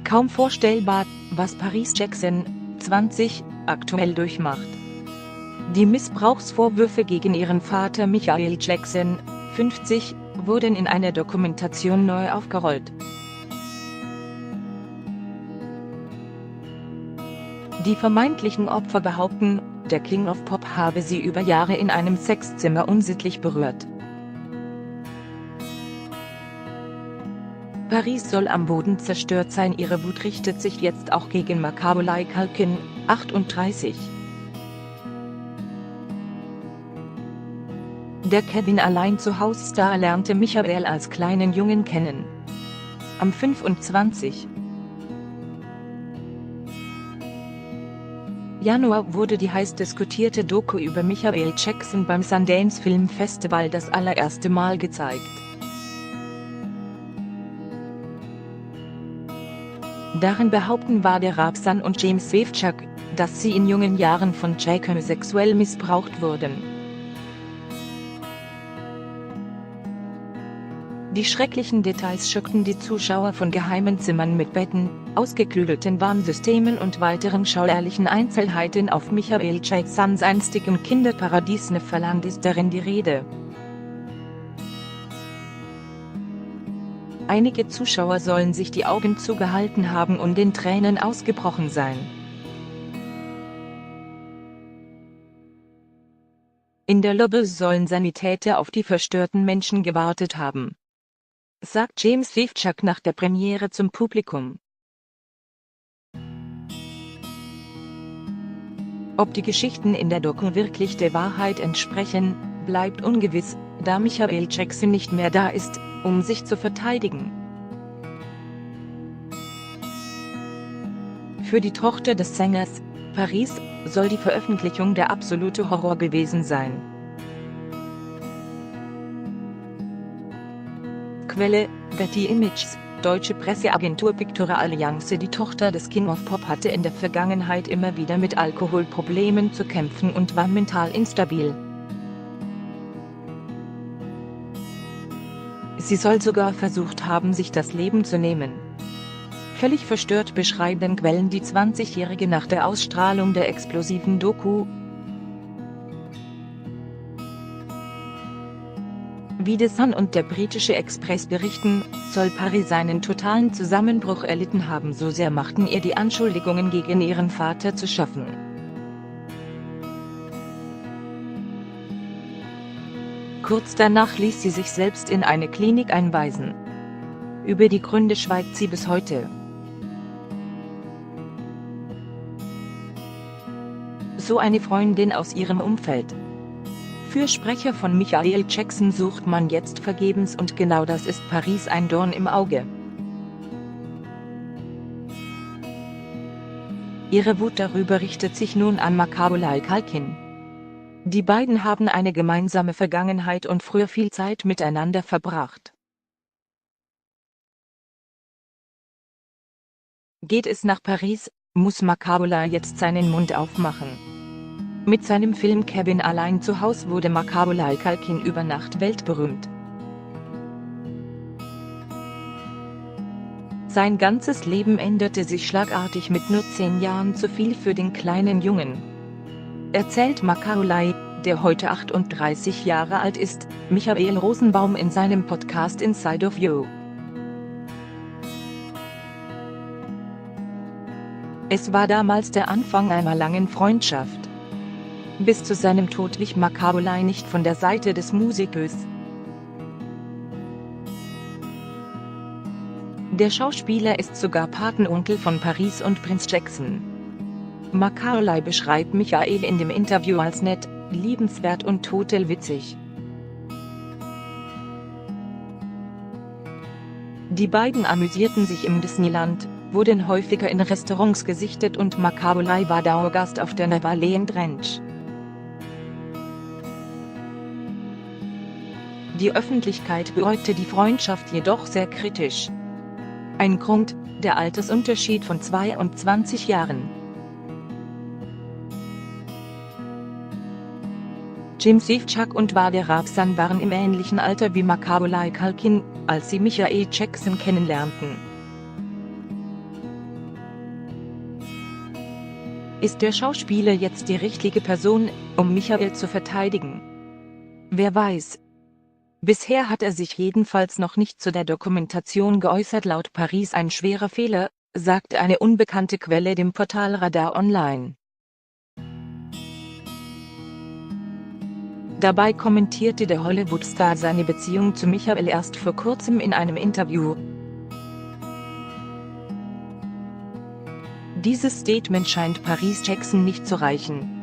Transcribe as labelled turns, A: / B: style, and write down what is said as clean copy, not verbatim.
A: Kaum vorstellbar, was Paris Jackson, 20, aktuell durchmacht. Die Missbrauchsvorwürfe gegen ihren Vater Michael Jackson, 50, wurden in einer Dokumentation neu aufgerollt. Die vermeintlichen Opfer behaupten, der King of Pop habe sie über Jahre in einem Sexzimmer unsittlich berührt. Paris soll am Boden zerstört sein. Ihre Wut richtet sich jetzt auch gegen Macaulay Culkin, 38. Der Kevin allein zu Haus-Star lernte Michael als kleinen Jungen kennen. Am 25. Januar wurde die heiß diskutierte Doku über Michael Jackson beim Sundance Film Festival das allererste Mal gezeigt. Darin behaupten Wade Rabsan und James Safechuck, dass sie in jungen Jahren von Jackson sexuell missbraucht wurden. Die schrecklichen Details schockten die Zuschauer von geheimen Zimmern mit Betten, ausgeklügelten Warnsystemen und weiteren schauerlichen Einzelheiten auf. Michael Jacksons einstigem Kinderparadies Neverland ist darin die Rede. Einige Zuschauer sollen sich die Augen zugehalten haben und in Tränen ausgebrochen sein. In der Lobby sollen Sanitäter auf die verstörten Menschen gewartet haben, sagt James Safechuck nach der Premiere zum Publikum. Ob die Geschichten in der Doku wirklich der Wahrheit entsprechen, bleibt ungewiss, da Michael Jackson nicht mehr da ist, um sich zu verteidigen. Für die Tochter des Sängers, Paris, soll die Veröffentlichung der absolute Horror gewesen sein. Quelle: Getty Images, deutsche Presseagentur Picture Alliance. Die Tochter des King of Pop hatte in der Vergangenheit immer wieder mit Alkoholproblemen zu kämpfen und war mental instabil. Sie soll sogar versucht haben, sich das Leben zu nehmen. Völlig verstört beschreiben Quellen die 20-Jährige nach der Ausstrahlung der explosiven Doku. Wie The Sun und der britische Express berichten, soll Paris einen totalen Zusammenbruch erlitten haben, so sehr machten ihr die Anschuldigungen gegen ihren Vater zu schaffen. Kurz danach ließ sie sich selbst in eine Klinik einweisen. Über die Gründe schweigt sie bis heute. So eine Freundin aus ihrem Umfeld. Fürsprecher von Michael Jackson sucht man jetzt vergebens und genau das ist Paris ein Dorn im Auge. Ihre Wut darüber richtet sich nun an Macaulay Culkin. Die beiden haben eine gemeinsame Vergangenheit und früher viel Zeit miteinander verbracht. Geht es nach Paris, muss Macaulay jetzt seinen Mund aufmachen. Mit seinem Film Kevin allein zu Haus wurde Macaulay Culkin über Nacht weltberühmt. Sein ganzes Leben änderte sich schlagartig mit nur 10 Jahren zu viel für den kleinen Jungen. Erzählt Macaulay, der heute 38 Jahre alt ist, Michael Rosenbaum in seinem Podcast Inside of You. Es war damals der Anfang einer langen Freundschaft. Bis zu seinem Tod wich Macaulay nicht von der Seite des Musikers. Der Schauspieler ist sogar Patenonkel von Paris und Prinz Jackson. Macaulay beschreibt Michael in dem Interview als nett, liebenswert und total witzig. Die beiden amüsierten sich im Disneyland, wurden häufiger in Restaurants gesichtet und Macaulay war Dauergast auf der Neverland Ranch. Die Öffentlichkeit beäugte die Freundschaft jedoch sehr kritisch. Ein Grund, der Altersunterschied von 22 Jahren. Jim Safechuck und Wade Rabsan waren im ähnlichen Alter wie Macaulay Culkin, als sie Michael Jackson kennenlernten. Ist der Schauspieler jetzt die richtige Person, um Michael zu verteidigen? Wer weiß. Bisher hat er sich jedenfalls noch nicht zu der Dokumentation geäußert. Laut Paris ein schwerer Fehler, sagte eine unbekannte Quelle dem Portal Radar Online. Dabei kommentierte der Hollywood-Star seine Beziehung zu Michael erst vor kurzem in einem Interview. Dieses Statement scheint Paris Jackson nicht zu reichen.